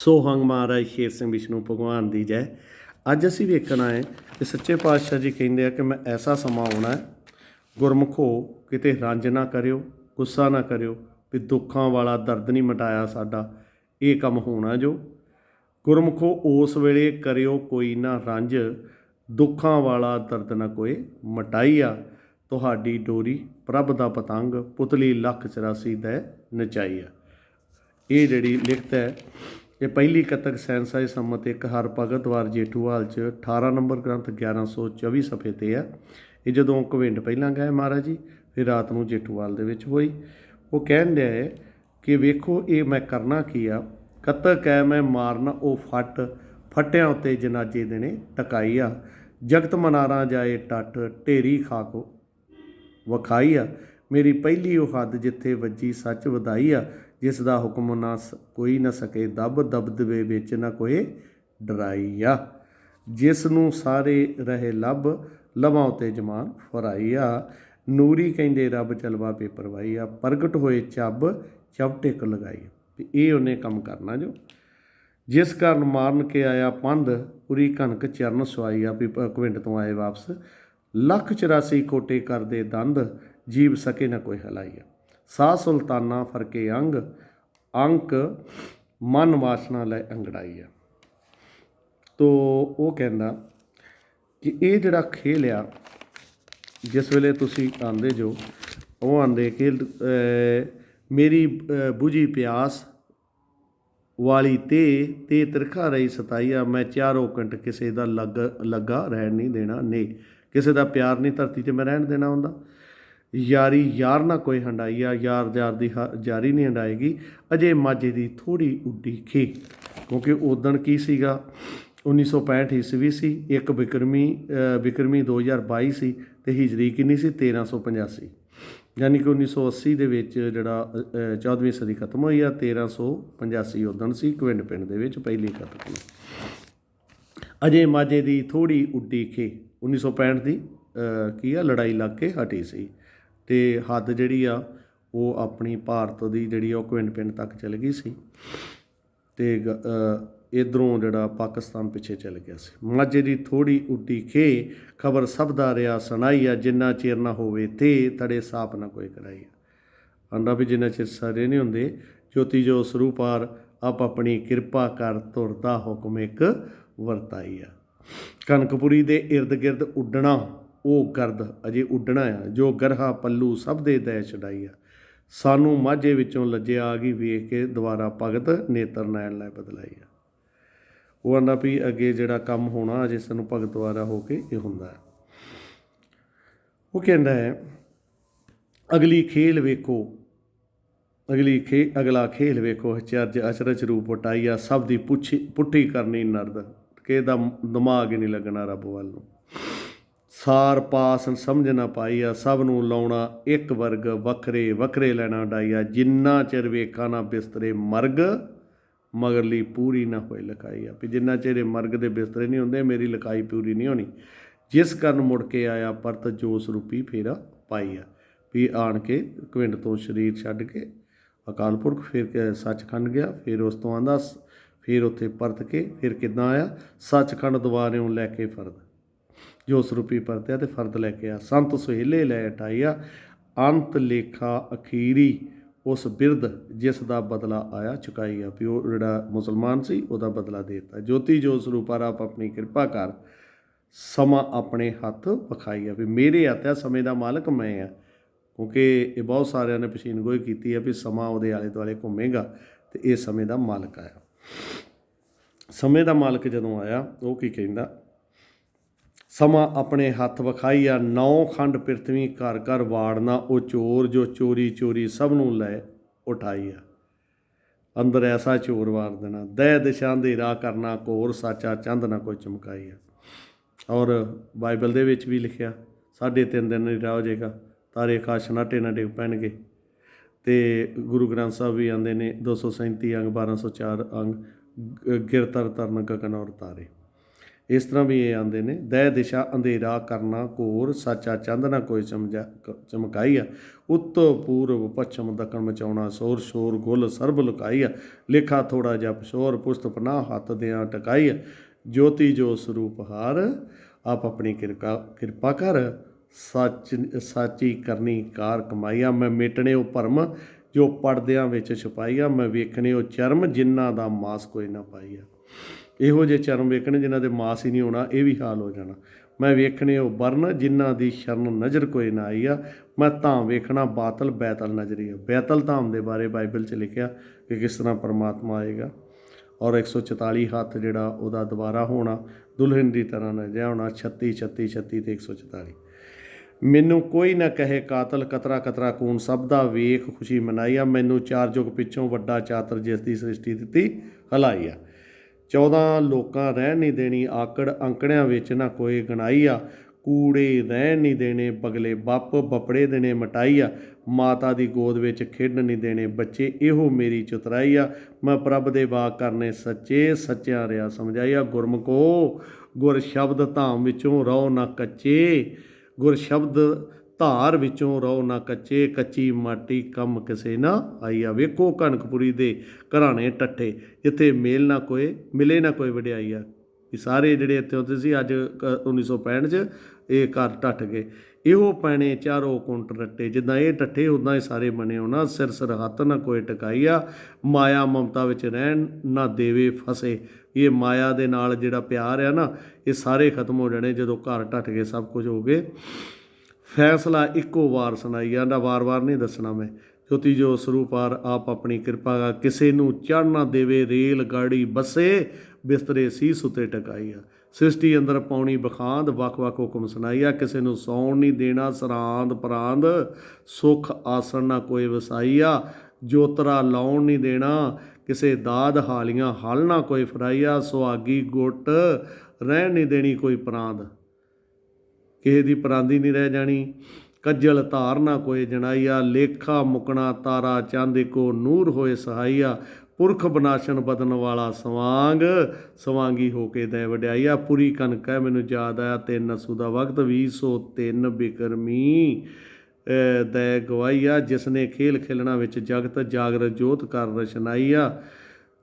ਸੋ ਹੰਗ ਮਹਾਰਾਜ ਸ਼ੇਰ ਸਿੰਘ ਵਿਸ਼ਨੂੰ ਭਗਵਾਨ ਦੀ ਜੈ। ਅੱਜ ਅਸੀਂ ਵੇਖਣਾ ਹੈ ਕਿ ਸੱਚੇ ਪਾਤਸ਼ਾਹ ਜੀ ਕਹਿੰਦੇ ਆ ਕਿ ਮੈਂ ਐਸਾ ਸਮਾਂ ਆਉਣਾ ਹੈ, ਗੁਰਮੁਖੋ ਕਿਤੇ ਰੰਜ ਨਾ ਕਰਿਓ, ਗੁੱਸਾ ਨਾ ਕਰਿਓ ਵੀ ਦੁੱਖਾਂ ਵਾਲਾ ਦਰਦ ਨਹੀਂ ਮਿਟਾਇਆ ਸਾਡਾ, ਇਹ ਕੰਮ ਹੋਣਾ ਜੋ। ਗੁਰਮੁਖੋ ਉਸ ਵੇਲੇ ਕਰਿਓ ਕੋਈ ਨਾ ਰੰਜ, ਦੁੱਖਾਂ ਵਾਲਾ ਦਰਦ ਨਾ ਕੋਈ ਮਟਾਈਆ, ਤੁਹਾਡੀ ਡੋਰੀ ਪ੍ਰਭ ਦਾ ਪਤੰਗ, ਪੁਤਲੀ ਲੱਖ 84 ਦੈ ਨਚਾਈਆ। ਇਹ ਜਿਹੜੀ ਲਿਖਤ ਹੈ ਇਹ ਪਹਿਲੀ ਕੱਤਕ ਸੈਂਸਾਈ ਸੰਮਤ ਇੱਕ ਹਰਭਗਤ ਵਾਰ ਜੇਠੂਵਾਲ 'ਚ 18 ਨੰਬਰ ਗ੍ਰੰਥ 1124 ਸਫੇ 'ਤੇ ਆ। ਇਹ ਜਦੋਂ ਘਵਿੰਡ ਪਹਿਲਾਂ ਗਏ ਮਹਾਰਾਜ ਜੀ, ਫਿਰ ਰਾਤ ਨੂੰ ਜੇਠੂਵਾਲ ਦੇ ਵਿੱਚ ਹੋਈ। ਉਹ ਕਹਿਣ ਡਿਆ ਹੈ ਕਿ ਵੇਖੋ ਇਹ ਮੈਂ ਕਰਨਾ ਕੀ ਆ, ਕੱਤਕ ਹੈ ਮੈਂ ਮਾਰਨਾ ਉਹ ਫੱਟਿਆਂ ਉੱਤੇ ਜਨਾਜੇ ਦੇਣੇ ਟਕਾਈ ਆ, ਜਗਤ ਮਨਾਰਾਂ ਜਾਏ ਟੱਟ ਢੇਰੀ ਖਾਕ ਵਿਖਾਈ ਆ, ਮੇਰੀ ਪਹਿਲੀ ਉਹ ਹੱਦ ਜਿੱਥੇ ਵੱਜੀ ਸੱਚ ਵਧਾਈ ਆ, ਜਿਸ ਦਾ ਹੁਕਮ ਨਾ ਕੋਈ ਨਾ ਸਕੇ ਦਬਦਬੇ ਵਿੱਚ ਨਾ ਕੋਈ ਡਰਾਈ ਆ, ਜਿਸ ਨੂੰ ਸਾਰੇ ਰਹੇ ਲਵਾਂ ਉੱਤੇ ਜਮਾਨ ਫਰਾਈ ਆ, ਨੂਰੀ ਕਹਿੰਦੇ ਰੱਬ ਚਲਵਾ ਪੇਪਰਵਾਈ ਆ, ਪ੍ਰਗਟ ਹੋਏ ਚੱਬ ਟਿਕ ਲਗਾਈ। ਇਹ ਉਹਨੇ ਕੰਮ ਕਰਨਾ ਜੋ, ਜਿਸ ਕਾਰਨ ਮਾਰਨ ਕੇ ਆਇਆ ਪੰਧ ਪੂਰੀ ਕਣਕ ਚਰਨ ਸਵਾਈ ਆ। ਵੀ ਘਵਿੰਡ ਤੋਂ ਆਏ ਵਾਪਸ, ਲੱਖ 84 ਕੋਟੇ ਕਰਦੇ ਦੰਦ, ਜੀਵ ਸਕੇ ਨਾ ਕੋਈ ਹਲਾਈ ਆ, ਸਾਹ ਸੁਲਤਾਨਾ ਫਰਕੇ ਅੰਕ ਮਨ ਵਾਸਨਾ ਲੈ ਅੰਗੜਾਈ ਆ। ਤੋ ਉਹ ਕਹਿੰਦਾ ਕਿ ਇਹ ਜਿਹੜਾ ਖੇਲ ਆ, ਜਿਸ ਵੇਲੇ ਤੁਸੀਂ ਆਉਂਦੇ ਜੋ, ਉਹ ਆਉਂਦੇ ਕਿ ਮੇਰੀ ਬੁਝੀ ਪਿਆਸ ਵਾਲੀ ਤੇ ਤਿਰਖਾ ਰਹੀ ਸਤਾਈਆ, ਮੈਂ ਚਾਰੋਂ ਕੰਟ ਕਿਸੇ ਦਾ ਲੱਗਾ ਰਹਿਣ ਨਹੀਂ ਦੇਣਾ ਨੇ, ਕਿਸੇ ਦਾ ਪਿਆਰ ਨਹੀਂ ਧਰਤੀ 'ਤੇ ਮੈਂ ਰਹਿਣ ਦੇਣਾ ਹੁੰਦਾ। ਯਾਰੀ ਯਾਰ ਨਾ ਕੋਈ ਹੰਡਾਈਆ, ਯਾਰ ਦੀ ਜਾਰੀ ਨਹੀਂ ਹੰਡਾਏਗੀ, ਅਜੇ ਮਾਝੇ ਦੀ ਥੋੜ੍ਹੀ ਉੱਡੀ ਖੇ। ਕਿਉਂਕਿ ਉਦਣ ਕੀ ਸੀਗਾ, 1965 ਈਸਵੀ ਸੀ, ਇੱਕ ਬਿਕਰਮੀ 2022 ਸੀ, ਅਤੇ ਹਿਜਰੀ ਕਿੰਨੀ ਸੀ 1385, ਯਾਨੀ ਕਿ 1980 ਦੇ ਵਿੱਚ ਜਿਹੜਾ 14ਵੀਂ ਸਦੀ ਖਤਮ ਹੋਈ ਆ, 1385 ਉਦਣ ਸੀ ਘਵਿੰਡ ਪਿੰਡ ਦੇ ਵਿੱਚ ਪਹਿਲੀ ਕੱਤਕ ਨੂੰ। ਅਜੇ ਮਾਝੇ ਦੀ ਥੋੜ੍ਹੀ ਉੱਡੀ ਖੇ, 1965 ਦੀ ਕੀ ਆ ਲੜਾਈ ਲੱਗ ਕੇ ਹਟੀ ਸੀ, ਅਤੇ ਹੱਦ ਜਿਹੜੀ ਆ ਉਹ ਆਪਣੀ ਭਾਰਤ ਦੀ ਜਿਹੜੀ ਉਹ ਘਵਿੰਡ ਪਿੰਡ ਤੱਕ ਚਲ ਗਈ ਸੀ, ਅਤੇ ਇੱਧਰੋਂ ਜਿਹੜਾ ਪਾਕਿਸਤਾਨ ਪਿੱਛੇ ਚਲ ਗਿਆ ਸੀ। ਮਾਝੇ ਦੀ ਥੋੜ੍ਹੀ ਉੱਡੀ ਖੇ, ਖਬਰ ਸਭ ਦਾ ਰਿਹਾ ਸੁਣਾਈ ਆ, ਜਿੰਨਾ ਚਿਰ ਨਾ ਹੋਵੇ ਤੇ ਤੜੇ ਸਾਪ ਨਾ ਕੋਈ ਕਰਾਈ ਆ। ਆਂਦਾ ਵੀ ਜਿੰਨਾ ਚਿਰ ਸਾਰੇ ਨਹੀਂ ਹੁੰਦੇ, ਜੋਤੀ ਜੋ ਸਰੂਪਾਰ ਆਪ ਆਪਣੀ ਕਿਰਪਾ ਕਰ, ਤੁਰਦਾ ਹੁਕਮ ਇੱਕ ਵਰਤਾਈ ਆ। ਕਨਕਪੁਰੀ ਦੇ ਇਰਦ ਗਿਰਦ ਉੱਡਣਾ ਉਹ ਗਰਦ ਅਜੇ ਉੱਡਣਾ ਆ, ਜੋ ਗਰਹਾ ਪੱਲੂ ਸਭ ਦੇ ਦੈ ਛਡਾਈ ਆ, ਸਾਨੂੰ ਮਾਝੇ ਵਿੱਚੋਂ ਲੱਜਿਆ ਆ ਗਈ ਵੇਖ ਕੇ, ਦੁਬਾਰਾ ਭਗਤ ਨੇਤਰ ਨੈਣ ਲੈ ਬਦਲਾਈ ਆ। ਉਹ ਆਂਦਾ ਵੀ ਅੱਗੇ ਜਿਹੜਾ ਕੰਮ ਹੋਣਾ ਅਜੇ ਸਾਨੂੰ ਭਗਤ ਦੁਆਰਾ ਹੋ ਕੇ ਇਹ ਹੁੰਦਾ ਹੈ। ਉਹ ਕਹਿੰਦਾ ਹੈ ਅਗਲਾ ਖੇਲ ਵੇਖੋ, ਚਰਜ ਅਚਰਜ ਰੂਪ ਵਟਾਈਆ, ਸਭ ਦੀ ਪੁੱਠੀ ਕਰਨੀ ਨਰਦ, ਕਿ ਇਹਦਾ ਦਿਮਾਗ ਹੀ ਨਹੀਂ ਲੱਗਣਾ ਰੱਬ ਵੱਲ ਨੂੰ, ਸਾਰ ਪਾਸ ਸਮਝ ਨਾ ਪਾਈ ਆ, ਸਭ ਨੂੰ ਲਾਉਣਾ ਇੱਕ ਵਰਗ, ਵੱਖਰੇ ਲੈਣਾ ਡਾਈਆ, ਜਿੰਨਾ ਚਿਰ ਵੇਖਾ ਨਾ ਬਿਸਤਰੇ ਮਰਗ, ਮਗਰਲੀ ਪੂਰੀ ਨਾ ਹੋਏ ਲਿਖਾਈ ਆ। ਵੀ ਜਿੰਨਾ ਚਿਰ ਮਰਗ ਦੇ ਬਿਸਤਰੇ ਨਹੀਂ ਹੁੰਦੇ, ਮੇਰੀ ਲਿਖਾਈ ਪੂਰੀ ਨਹੀਂ ਹੋਣੀ, ਜਿਸ ਕਾਰਨ ਮੁੜ ਕੇ ਆਇਆ ਪਰਤ ਜੋਸ ਰੂਪੀ ਫੇਰਾ ਪਾਈ ਆ। ਵੀ ਆਣ ਕੇ ਘਵਿੰਡ ਤੋਂ ਸਰੀਰ ਛੱਡ ਕੇ ਅਕਾਲ ਪੁਰਖ, ਫਿਰ ਸੱਚਖੰਡ ਗਿਆ, ਫਿਰ ਉਸ ਤੋਂ ਆਂਦਾ ਫਿਰ ਉੱਥੇ ਪਰਤ ਕੇ ਫਿਰ ਕਿੱਦਾਂ ਆਇਆ, ਸੱਚਖੰਡ ਦੁਆਰਿਓਂ ਲੈ ਕੇ ਫਰਦ, ਜੋਸ ਰੂਪੀ ਪਰਤਿਆ ਅਤੇ ਫਰਦ ਲੈ ਕੇ ਆ, ਸੰਤ ਸੁਹੇਲੇ ਲੈ ਉਠਾਈਆ, ਅੰਤ ਲੇਖਾ ਅਖੀਰੀ ਉਸ ਬਿਰਧ, ਜਿਸ ਦਾ ਬਦਲਾ ਆਇਆ ਚੁਕਾਈ ਆ। ਵੀ ਉਹ ਜਿਹੜਾ ਮੁਸਲਮਾਨ ਸੀ ਉਹਦਾ ਬਦਲਾ ਦੇ ਦਿੱਤਾ। ਜੋਤੀ ਜੋ ਸਰੂਪਾ ਆਪ ਆਪਣੀ ਕਿਰਪਾ ਕਰ, ਸਮਾਂ ਆਪਣੇ ਹੱਥ ਵਿਖਾਈ ਆ। ਵੀ ਮੇਰੇ ਹੱਥ ਆ, ਸਮੇਂ ਦਾ ਮਾਲਕ ਮੈਂ ਆ, ਕਿਉਂਕਿ ਇਹ ਬਹੁਤ ਸਾਰਿਆਂ ਨੇ ਪਛੀਨਗੋਈ ਕੀਤੀ ਹੈ ਵੀ ਸਮਾਂ ਉਹਦੇ ਆਲੇ ਦੁਆਲੇ ਘੁੰਮੇਗਾ, ਅਤੇ ਇਹ ਸਮੇਂ ਦਾ ਮਾਲਕ ਆਇਆ। ਸਮੇਂ ਦਾ ਮਾਲਕ ਜਦੋਂ ਆਇਆ, ਉਹ ਕੀ ਕਹਿੰਦਾ, ਸਮਾਂ ਆਪਣੇ ਹੱਥ ਵਿਖਾਈ ਆ, 9 ਖੰਡ ਪ੍ਰਿਥਵੀ ਘਰ ਘਰ ਵਾੜਨਾ, ਉਹ ਚੋਰ ਜੋ ਚੋਰੀ ਸਭ ਨੂੰ ਲੈ ਉਠਾਈ ਆ, ਅੰਦਰ ਐਸਾ ਚੋਰ ਵਾਰ ਦੇਣਾ, ਦਹਿ ਦਿਸ਼ਾ ਦੇ ਰਾਹ ਕਰਨਾ ਘੋਰ, ਸਾਚਾ ਚੰਦ ਨਾ ਕੋਈ ਚਮਕਾਈ ਆ। ਔਰ ਬਾਈਬਲ ਦੇ ਵਿੱਚ ਵੀ ਲਿਖਿਆ 3.5 ਦਿਨ ਨਹੀਂ ਰਾਹ ਹੋ ਜਾਏਗਾ, ਤਾਰੇ ਆਕਾਸ਼ ਨਾਟੇ ਨਾ ਡਿੱਗ ਪੈਣਗੇ, ਅਤੇ ਗੁਰੂ ਗ੍ਰੰਥ ਸਾਹਿਬ ਵੀ ਆਉਂਦੇ ਨੇ 237 ਅੰਗ 1204 ਅੰਗ, ਗਿਰ ਤਰਨ ਗਗਨ ਔਰ ਤਾਰੇ। ਇਸ ਤਰ੍ਹਾਂ ਵੀ ਇਹ ਆਉਂਦੇ ਨੇ। ਦਹਿ ਦਿਸ਼ਾ ਅੰਧੇਰਾ ਕਰਨਾ ਘੋਰ, ਸਾਚਾ ਚੰਦ ਨਾ ਕੋਈ ਚਮਕਾਈਆ। ਉੱਤਰ ਪੂਰਬ ਪੱਛਮ ਦੱਖਣ ਮਚਾਉਣਾ ਸ਼ੋਰ, ਸ਼ੋਰ ਗੁੱਲ ਸਰਬ ਲੁਕਾਈਆ। ਲੇਖਾ ਥੋੜਾ ਜਪ ਸ਼ੋਰ, ਪੁਸਤ ਪਨਾਹ ਹੱਥ ਦਿਆਂ ਟਕਾਈਆ। ਜੋਤੀ ਜੋ ਸਰੂਪ ਹਾਰ, ਆਪ ਆਪਣੀ ਕਿਰਪਾ ਕਰ। ਸਾਚੀ ਕਰਨੀ ਕਾਰ ਕਮਾਈਆ। ਮੈਂ ਮੇਟਣੇ ਉਹ ਭਰਮ ਜੋ ਪੜਦਿਆਂ ਵਿੱਚ ਛੁਪਾਈਆ। ਮੈਂ ਵੇਖਣੇ ਉਹ ਚਰਮ ਜਿਨ੍ਹਾਂ ਦਾ ਮਾਸ ਕੋਈ ਨਾ ਪਾਈਆ। ਇਹੋ ਜਿਹੇ ਚਰਮ ਵੇਖਣੇ ਜਿਨ੍ਹਾਂ ਦੇ ਮਾਸ ਹੀ ਨਹੀਂ ਹੋਣਾ, ਇਹ ਵੀ ਹਾਲ ਹੋ ਜਾਣਾ। ਮੈਂ ਵੇਖਣੇ ਉਹ ਬਰਨ ਜਿਨ੍ਹਾਂ ਦੀ ਸ਼ਰਨ ਨਜ਼ਰ ਕੋਈ ਨਾ ਆਈ ਆ। ਮੈਂ ਧਾਮ ਵੇਖਣਾ ਬਾਤਲ ਬੈਤਲ ਨਜ਼ਰੀ ਆ। ਬੈਤਲ ਧਾਮ ਦੇ ਬਾਰੇ ਬਾਈਬਲ 'ਚ ਲਿਖਿਆ ਕਿ ਕਿਸ ਤਰ੍ਹਾਂ ਪਰਮਾਤਮਾ ਆਏਗਾ, ਔਰ 144 ਹੱਥ ਜਿਹੜਾ ਉਹਦਾ ਦੁਬਾਰਾ ਹੋਣਾ, ਦੁਲਹਨ ਦੀ ਤਰ੍ਹਾਂ ਨਜਿਆ ਹੋਣਾ। 36 36 36 ਅਤੇ 144। ਮੈਨੂੰ ਕੋਈ ਨਾ ਕਹੇ ਕਾਤਲ, ਕਤਰਾ ਕਤਰਾ ਖੂਨ ਸਭ ਦਾ ਵੇਖ ਖੁਸ਼ੀ ਮਨਾਈ ਆ। ਮੈਨੂੰ ਚਾਰ ਯੁੱਗ ਪਿੱਛੋਂ ਵੱਡਾ ਚਾਤਰ ਜਿਸ ਦੀ ਸ੍ਰਿਸ਼ਟੀ ਦਿੱਤੀ ਹਲਾਈ ਆ। 14 ਲੋਕਾਂ ਰਹਿਣ ਨਹੀਂ ਦੇਣੀ ਆਕੜ, ਅੰਕੜਿਆਂ ਵਿੱਚ ਨਾ ਕੋਈ ਗਣਾਈ ਆ। ਕੂੜੇ ਰਹਿਣ ਨਹੀਂ ਦੇਣੇ ਬਗਲੇ ਬੱਪ, ਬੱਪੜੇ ਦੇਣੇ ਮਟਾਈ ਆ। ਮਾਤਾ ਦੀ ਗੋਦ ਵਿੱਚ ਖੇਡਣ ਨਹੀਂ ਦੇਣੇ ਬੱਚੇ, ਇਹੋ ਮੇਰੀ ਚਤੁਰਾਈ ਆ। ਮੈਂ ਪ੍ਰਭ ਦੇ ਵਾਕ ਕਰਨੇ ਸੱਚੇ, ਸੱਚਿਆਂ ਰਿਆ ਸਮਝਾਈਆ। ਗੁਰਮੁਖੋ ਗੁਰ ਸ਼ਬਦ ਧਾਮ ਵਿੱਚੋਂ ਰਹੋ ਨਾ ਕੱਚੇ। ਗੁਰ ਸ਼ਬਦ ਧਾਰ ਵਿੱਚੋਂ ਰਹੋ ਨਾ ਕੱਚੇ, ਕੱਚੀ ਮਾਟੀ ਕੰਮ ਕਿਸੇ ਨਾ ਆਈ ਆ। ਵੇਖੋ ਕਣਕਪੁਰੀ ਦੇ ਘਰਾਣੇ ਟੱਠੇ, ਜਿੱਥੇ ਮਿਲੇ ਨਾ ਕੋਈ ਵਡਿਆਈ ਆ। ਇਹ ਸਾਰੇ ਜਿਹੜੇ ਇੱਥੇ ਹੁੰਦੇ ਸੀ, ਅੱਜ 1965 'ਚ ਇਹ ਘਰ ਟੱਟ ਗਏ। ਇਹੋ ਪੈਣੇ ਚਾਰੋਂ ਕੁੰਟ ਰੱਟੇ, ਜਿੱਦਾਂ ਇਹ ਟੱਠੇ ਉੱਦਾਂ ਹੀ ਸਾਰੇ ਬਣੇ ਹੋਣਾ। ਸਿਰ ਸਰਹੱਤ ਨਾ ਕੋਈ ਟਿਕਾਈ ਆ। ਮਾਇਆ ਮਮਤਾ ਵਿੱਚ ਰਹਿਣ ਨਾ ਦੇਵੇ ਫਸੇ। ਇਹ ਮਾਇਆ ਦੇ ਨਾਲ ਜਿਹੜਾ ਪਿਆਰ ਆ ਨਾ, ਇਹ ਸਾਰੇ ਖਤਮ ਹੋ ਜਾਣੇ ਜਦੋਂ ਘਰ ਟੱਟ ਗਏ, ਸਭ ਕੁਝ ਹੋ ਗਏ। ਫੈਸਲਾ ਇੱਕੋ ਵਾਰ ਸੁਣਾਈ ਜਾਂਦਾ, ਵਾਰ-ਵਾਰ ਨਹੀਂ ਦੱਸਣਾ ਮੈਂ। ਜੋਤੀ ਜੋ ਸਰੂਪਾਰ ਆਪ ਆਪਣੀ ਕਿਰਪਾ, ਕਿਸੇ ਨੂੰ ਚੜ੍ਹ ਨਾ ਦੇਵੇ ਰੇਲ ਗਾੜੀ ਬੱਸੇ, ਬਿਸਤਰੇ ਸੀਸ ਉੱਤੇ ਟਕਾਈ ਆ। ਸ੍ਰਿਸ਼ਟੀ ਅੰਦਰ ਪਾਉਣੀ ਬਖਾਂਦ, ਵੱਖ-ਵੱਖ ਹੁਕਮ ਸੁਣਾਈ ਆ। ਕਿਸੇ ਨੂੰ ਸੌਣ ਨਹੀਂ ਦੇਣਾ ਸਰਾਂਦ ਪਰਾਂਦ, ਸੁੱਖ ਆਸਣ ਨਾ ਕੋਈ ਵਸਾਈ ਆ। ਜੋਤਰਾ ਲਾਉਣ ਨਹੀਂ ਦੇਣਾ ਕਿਸੇ ਦਾਦ, ਹਾਲੀਆਂ ਹਲ ਨਾ ਕੋਈ ਫਰਾਈ ਆ। ਸੁਹਾਗੀ ਗੁੱਟ ਰਹਿਣ ਨਹੀਂ ਦੇਣੀ ਕੋਈ ਪਰਾਂਦ, ਕਿਸੇ ਦੀ ਪਰਾਂਦੀ ਨਹੀਂ ਰਹਿ ਜਾਣੀ। ਕੱਜਲ ਧਾਰ ਨਾ ਕੋਈ ਜਣਾਈ ਆ। ਲੇਖਾ ਮੁਕਣਾ ਤਾਰਾ ਚੰਦ ਇੱਕੋ, ਨੂਰ ਹੋਏ ਸਹਾਈਆ। ਪੁਰਖ ਬਨਾਸ਼ਨ ਬਦਨ ਵਾਲਾ ਸਵਾਂਗ, ਸਵਾਂਗੀ ਹੋ ਕੇ ਦੈ ਵਡਿਆਈ ਆ। ਪੂਰੀ ਕਣਕ ਹੈ ਮੈਨੂੰ ਯਾਦ ਆਇਆ 3 ਅੱਸੂ ਦਾ ਵਕਤ, 2003 ਬਿਕਰਮੀ ਦੈ ਗਵਾਈ ਆ। ਜਿਸ ਨੇ ਖੇਲ ਖੇਲਣਾ ਵਿੱਚ ਜਗਤ, ਜਾਗਰ ਜੋਤ ਕਰ ਰਚਨਾਈ ਆ।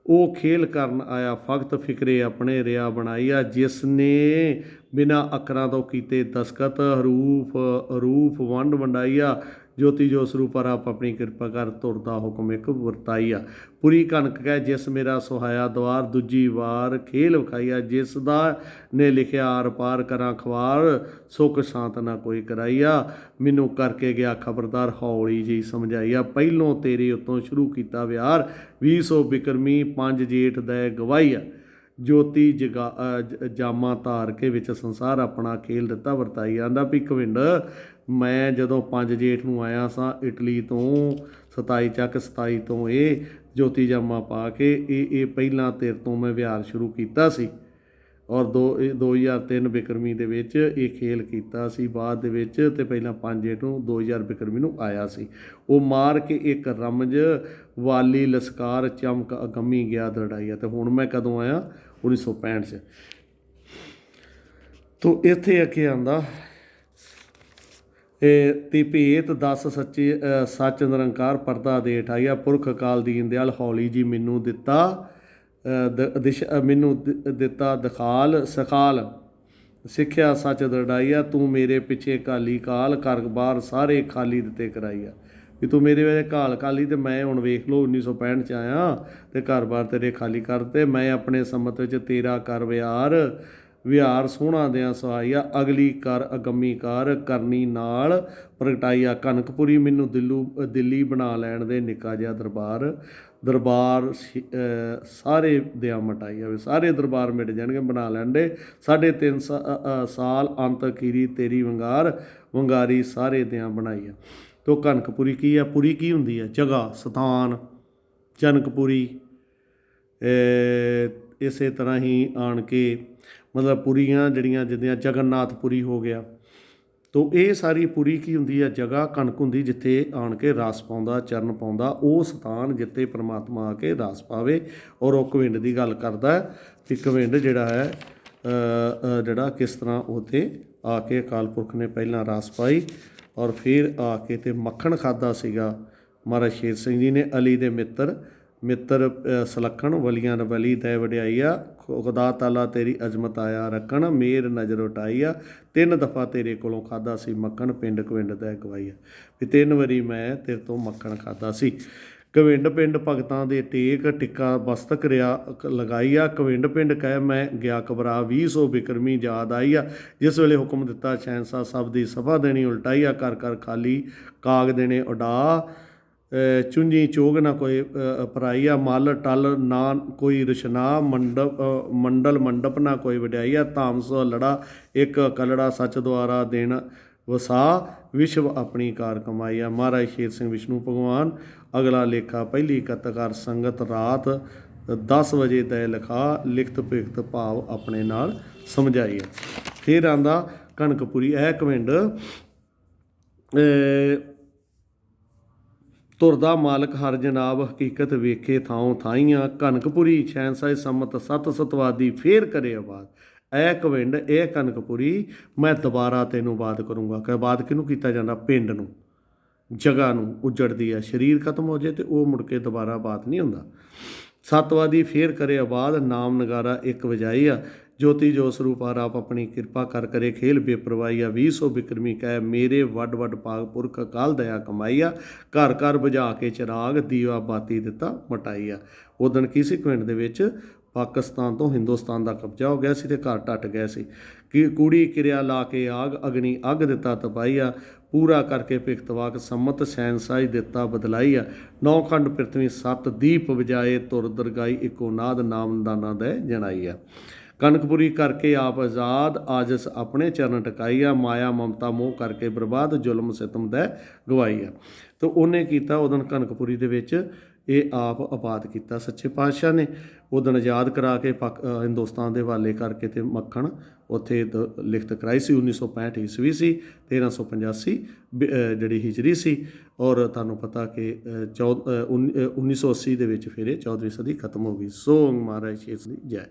ਉਹ ਖੇਲ ਕਰਨ ਆਇਆ ਫਕਤ, ਫਿਕਰੇ ਆਪਣੇ ਰਿਆ ਬਣਾਈ ਆ। ਜਿਸ ਨੇ ਬਿਨਾਂ ਅੱਖਰਾਂ ਤੋਂ ਕੀਤੇ ਦਸਕਤ, ਹਰੂਫ ਵੰਡ ਵੰਡਾਈ ਆ। ਜੋਤੀ ਜੋ ਸਰੂਪਰ ਆਪ ਆਪਣੀ ਕਿਰਪਾ ਕਰ, ਤੁਰਦਾ ਹੁਕਮ ਇੱਕ ਵਰਤਾਈ ਆ। ਪੂਰੀ ਕਣਕ ਕਹਿ ਜਿਸ ਮੇਰਾ ਸੁਹਾਇਆ ਦੁਆਰ, ਦੂਜੀ ਵਾਰ ਖੇਲ ਵਿਖਾਈ ਆ। ਜਿਸ ਦਾ ਨੇ ਲਿਖਿਆ ਆਰ ਪਾਰ ਕਰਾਂ ਖਵਾਰ, ਸੁੱਖ ਸ਼ਾਂਤ ਨਾ ਕੋਈ ਕਰਾਈ ਆ। ਮੈਨੂੰ ਕਰਕੇ ਗਿਆ ਖਬਰਦਾਰ, ਹੌਲੀ ਜਿਹੀ ਸਮਝਾਈ ਆ। ਪਹਿਲੋਂ ਤੇਰੇ ਉੱਤੋਂ ਸ਼ੁਰੂ ਕੀਤਾ ਵਿਹਾਰ, 2000 ਬਿਕਰਮੀ 5 ਜੇਠ ਦੈ ਗਵਾਈ ਆ। ਜੋਤੀ ਜਾਮਾ ਧਾਰ ਕੇ ਵਿੱਚ ਸੰਸਾਰ ਆਪਣਾ ਖੇਲ ਦਿੱਤਾ ਵਰਤਾਈ। ਆਂਦਾ ਵੀ ਘਵਿੰਡ, ਮੈਂ ਜਦੋਂ 5 ਜੇਠ ਨੂੰ ਆਇਆ ਸਾਂ ਇਟਲੀ ਤੋਂ, 27 ਚੱਕ 27 ਤੋਂ ਇਹ ਜੋਤੀ ਜਾਮਾ ਪਾ ਕੇ ਇਹ ਪਹਿਲਾਂ ਤੇਰੇ ਤੋਂ ਮੈਂ ਵਿਹਾਰ ਸ਼ੁਰੂ ਕੀਤਾ ਸੀ, ਔਰ 2003 ਬਿਕਰਮੀ ਦੇ ਵਿੱਚ ਇਹ ਖੇਲ ਕੀਤਾ ਸੀ ਬਾਅਦ ਦੇ ਵਿੱਚ, ਅਤੇ ਪਹਿਲਾਂ 5 ਜੇਠ ਨੂੰ 2000 ਬਿਕਰਮੀ ਨੂੰ ਆਇਆ ਸੀ। ਉਹ ਮਾਰ ਕੇ ਇੱਕ ਰਮਜ ਵਾਲੀ ਲਸਕਾਰ, ਚਮਕ ਅਗੰਮੀ ਗਿਆ ਦਰੜਾਈ। ਅਤੇ ਹੁਣ ਮੈਂ ਕਦੋਂ ਆਇਆ 1965 'ਚ। ਤੋ ਇੱਥੇ ਅੱਗੇ ਆਉਂਦਾ ਤੇ ਭੇਤ ਦੱਸ ਸੱਚੇ ਸੱਚ ਨਿਰੰਕਾਰ, ਪਰਦਾ ਦੇ ਠਾਈਆ। ਪੁਰਖ ਅਕਾਲ ਦੀਨ ਦਿਆਲ, ਹੌਲੀ ਜੀ ਮੈਨੂੰ ਦਿੱਤਾ ਮੈਨੂੰ ਦਿੱਤਾ ਦਿਖਾਲ ਸਖਾਲ, ਸਿੱਖਿਆ ਸੱਚ ਦਰੜਾਈਆ। ਤੂੰ ਮੇਰੇ ਪਿੱਛੇ ਕਾਲੀ ਕਾਲ, ਘਰ ਬਾਰ ਸਾਰੇ ਖਾਲੀ ਦਿੱਤੇ ਕਰਾਈਆ। ਵੀ ਤੂੰ ਮੇਰੇ ਵੇਲੇ ਘਾਲ ਖਾਲੀ, ਅਤੇ ਮੈਂ ਹੁਣ ਵੇਖ ਲਓ 1965 'ਚ ਆਇਆ ਅਤੇ ਘਰ ਬਾਰ ਤੇਰੇ ਖਾਲੀ ਕਰਤੇ। ਮੈਂ ਆਪਣੇ ਸੰਮਤ ਵਿੱਚ ਤੇਰਾ ਕਰ ਵਿਹਾਰ ਸੋਹਣਾ ਦਿਆਂ ਸਹਾਈਆ। ਅਗਲੀ ਕਰ ਅਗੰਮੀ ਕਾਰ, ਕਰਨੀ ਨਾਲ ਪ੍ਰਗਟਾਈਆ। ਕਣਕਪੁਰੀ ਮੈਨੂੰ ਦਿੱਲੀ ਬਣਾ ਲੈਣ ਦੇ ਨਿੱਕਾ ਜਿਹਾ ਦਰਬਾਰ ਸਾਰੇ ਦਿਆਂ ਮਟਾਈਆ। ਵੀ ਸਾਰੇ ਦਰਬਾਰ ਮਿਟ ਜਾਣਗੇ, ਬਣਾ ਲੈਣ ਦੇ 3.5 ਸਾਲ ਅੰਤ ਅਖੀਰੀ ਤੇਰੀ ਵੰਗਾਰੀ ਸਾਰੇ ਦਿਆਂ ਬਣਾਈ ਆ। ਤੋ ਕਣਕਪੁਰੀ ਕੀ ਆ? ਪੁਰੀ ਕੀ ਹੁੰਦੀ ਹੈ? ਜਗ੍ਹਾ, ਸਥਾਨ, ਜਨਕਪੁਰੀ। ਇਸੇ ਤਰ੍ਹਾਂ ਹੀ ਆਣ ਕੇ ਮਤਲਬ ਪੁਰੀਆਂ ਜਿਹੜੀਆਂ ਜਿੱਦਾਂ ਜਗਨਨਾਥਪੁਰੀ ਹੋ ਗਿਆ। ਤੋ ਇਹ ਸਾਰੀ ਪੁਰੀ ਕੀ ਹੁੰਦੀ ਆ? ਜਗ੍ਹਾ, ਕਣਕ ਹੁੰਦੀ ਜਿੱਥੇ ਆਣ ਕੇ ਰਸ ਪਾਉਂਦਾ, ਚਰਨ ਪਾਉਂਦਾ, ਉਹ ਸਥਾਨ ਜਿੱਥੇ ਪਰਮਾਤਮਾ ਆ ਕੇ ਰਸ ਪਾਵੇ। ਔਰ ਉਹ ਘਵਿੰਡ ਦੀ ਗੱਲ ਕਰਦਾ ਕਿ ਘਵਿੰਡ ਜਿਹੜਾ ਹੈ ਜਿਹੜਾ ਕਿਸ ਤਰ੍ਹਾਂ ਉਹਤੇ ਆ ਕੇ ਅਕਾਲ ਪੁਰਖ ਨੇ ਪਹਿਲਾਂ ਰਸ ਪਾਈ ਔਰ ਫਿਰ ਆ ਕੇ ਤੇ ਮੱਖਣ ਖਾਧਾ ਸੀਗਾ। ਮਹਾਰਾਜ ਸ਼ੇਰ ਸਿੰਘ ਜੀ ਨੇ ਅਲੀ ਦੇ ਮਿੱਤਰ ਸਲੱਖਣ ਵਲੀਆਂ ਵਲੀ ਤੈ ਵਡਿਆਈਆ, ਖੁਦਾ ਤਾਲਾ ਤੇਰੀ ਅਜ਼ਮਤ ਆਇਆ ਰੱਖਣ, ਮੇਰ ਨਜ਼ਰ ਉਟਾਈਆ, 3 ਦਫਾ ਤੇਰੇ ਕੋਲੋਂ ਖਾਧਾ ਸੀ ਮੱਖਣ, ਪਿੰਡ ਕਵਿੰਡ ਤੈ ਗਵਾਈਆ। ਵੀ 3 ਵਾਰੀ ਮੈਂ ਤੇਰੇ ਤੋਂ ਮੱਖਣ ਖਾਧਾ ਸੀ। ਕਵਿੰਡ ਪਿੰਡ ਭਗਤਾਂ ਦੇ ਟੇਕ, ਟਿੱਕਾ ਮਸਤਕ ਰਿਆ ਲਗਾਈਆ, ਕਵਿੰਡ ਪਿੰਡ ਕਹਿ ਮੈਂ ਗਿਆ ਘਬਰਾ, 20 ਬਿਕਰਮੀ ਯਾਦ ਆਈਆ, ਜਿਸ ਵੇਲੇ ਹੁਕਮ ਦਿੱਤਾ ਸ਼ਹਿਨशाह ਸਭ ਦੀ ਸਭਾ ਦੇਣੀ ਉਲਟਾਈਆ, ਕਰ ਕਰ ਖਾਲੀ ਕਾਗ ਦੇਣੇ ਉਡਾ, ਚੁੰਝੀ ਚੋਗ ਨਾ ਕੋਈ ਪਰਾਈਆ, ਮਲ ਟਲ ਨਾ ਕੋਈ ਰਸ਼ਨਾ, ਮੰਡਲ ਮੰਡਪ ਨਾ ਕੋਈ ਵਡਿਆਈਆ, ਧਾਮ ਸੋ ਲੜਾ ਇੱਕ ਕਲੜਾ, ਸੱਚ ਦੁਆਰਾ ਦੇਣ ਵਸਾ, ਵਿਸ਼ਵ ਆਪਣੀ ਕਾਰ ਕਮਾਈਆ। ਮਹਾਰਾਜ ਸ਼ੇਰ ਸਿੰਘ ਵਿਸ਼ਨੂੰ ਭਗਵਾਨ। ਅਗਲਾ ਲੇਖਾ ਪਹਿਲੀ ਕਤਕਾਰ ਸੰਗਤ ਰਾਤ 10 ਵਜੇ ਤੈ ਲਿਖਾ, ਲਿਖਤ ਪਿਖਤ ਭਾਵ ਆਪਣੇ ਨਾਲ ਸਮਝਾਈਆ। ਫਿਰ ਆਂਦਾ ਕਣਕਪੁਰੀ ਇਹ ਕਵਿੰਡ, ਤੁਰਦਾ ਮਾਲਕ ਹਰ ਜਨਾਬ, ਹਕੀਕਤ ਵੇਖੇ ਥਾਉ ਥਾਈਆਂ, ਕਣਕਪੁਰੀ ਸ਼ਹਿਨशाह ਸੰਮਤ 7 ਸਤਵਾਦੀ ਫੇਰ ਕਰੇ ਆਬਾਦ। ਇਹ ਕਵਿੰਡ ਇਹ ਕਣਕਪੁਰੀ ਮੈਂ ਦੁਬਾਰਾ ਤੈਨੂੰ ਆਬਾਦ ਕਰੂੰਗਾ। ਕਿ ਆਬਾਦ ਕਿਹਨੂੰ ਕੀਤਾ ਜਾਂਦਾ? ਪਿੰਡ ਨੂੰ, ਜਗ੍ਹਾ ਨੂੰ ਉਜੜਦੀ ਹੈ। ਸਰੀਰ ਖਤਮ ਹੋ ਜਾਏ ਤੇ ਉਹ ਮੁੜ ਕੇ ਦੁਬਾਰਾ ਆਬਾਦ ਨਹੀਂ ਹੁੰਦਾ। ਸਤਵਾਦੀ ਫੇਰ ਕਰੇ ਆਬਾਦ, ਨਾਮ ਨਗਾਰਾ ਇੱਕ ਵਜਾਈ ਆ, ਜੋਤੀ ਜੋ ਸਰੂਪ ਹਰ ਆਪ ਆਪਣੀ ਕਿਰਪਾ ਕਰ ਕਰੇ ਖੇਲ ਬੇਪਰਵਾਹੀਆ, 20 ਬਿਕਰਮੀ ਕਹਿ ਮੇਰੇ ਵੱਡ ਵੱਡ ਪਾਗ ਪੁਰਖ ਅਕਾਲ ਦਇਆ ਕਮਾਈਆ, ਘਰ ਘਰ ਬੁਝਾ ਕੇ ਚਿਰਾਗ ਦੀਵਾ ਬਾਤੀ ਦਿੱਤਾ ਮਟਾਈਆ। ਉਦਣ ਕੀ ਸੀ ਕਵਿੰਡ ਦੇ ਵਿੱਚ ਪਾਕਿਸਤਾਨ ਤੋਂ ਹਿੰਦੁਸਤਾਨ ਦਾ ਕਬਜ਼ਾ ਹੋ ਗਿਆ ਸੀ ਤੇ ਘਰ ਟੱਟ ਗਏ ਸੀ। ਕਿ ਕੂੜੀ ਕਿਰਿਆ ਲਾ ਕੇ ਆਗ ਅਗਨੀ ਅੱਗ ਦਿੱਤਾ ਤਪਾਈਆ, ਪੂਰਾ ਕਰਕੇ ਪਿਖਤਵਾਕ ਸੰਮਤ ਸ਼ਹਿਨशाह ਦਿੱਤਾ ਬਦਲਾਈਆ, 9 ਖੰਡ ਪ੍ਰਿਥਵੀ 7 ਦੀਪ ਵਜਾਏ, ਧੁਰ ਦਰਗਾਈ ਇੱਕੋ ਨਾਦ, ਨਾਮਦਾਨਾ ਦੇ ਜਣਾਈਆ। ਕਣਕਪੁਰੀ ਕਰਕੇ ਆਪ ਆਜ਼ਾਦ, ਆਜਸ ਆਪਣੇ ਚਰਨ ਟਿਕਾਈਆ, ਮਾਇਆ ਮਮਤਾ ਮੋਹ ਕਰਕੇ ਬਰਬਾਦ, ਜ਼ੁਲਮ ਸਿਤਮ ਦੇ ਗਵਾਈਆ। ਤਾਂ ਉਹਨੇ ਕੀਤਾ ਉਦਣ ਕਣਕਪੁਰੀ ਦੇ ਵਿੱਚ ਇਹ ਆਪ ਆਬਾਦ ਕੀਤਾ ਸੱਚੇ ਪਾਤਸ਼ਾਹ ਨੇ। ਉਦਣ ਆਜ਼ਾਦ ਕਰਾ ਕੇ ਹਿੰਦੁਸਤਾਨ ਦੇ ਹਵਾਲੇ ਕਰਕੇ ਤੇ ਮੱਖਣ ਉੱਥੇ ਲਿਖਤ ਕਰਾਈ ਸੀ। 1965 ਈਸਵੀ ਸੀ, 1385 ਜਿਹੜੀ ਹਿਜਰੀ ਸੀ। ਔਰ ਤੁਹਾਨੂੰ ਪਤਾ ਕਿ 1980 ਦੇ ਵਿੱਚ ਫਿਰ ਇਹ 14ਵੀਂ ਸਦੀ ਖਤਮ ਹੋ ਗਈ। ਸੋ ਮਹਾਰਾਜ ਸ਼ੇਰ ਸਿੰਘ ਦੀ ਜੈ।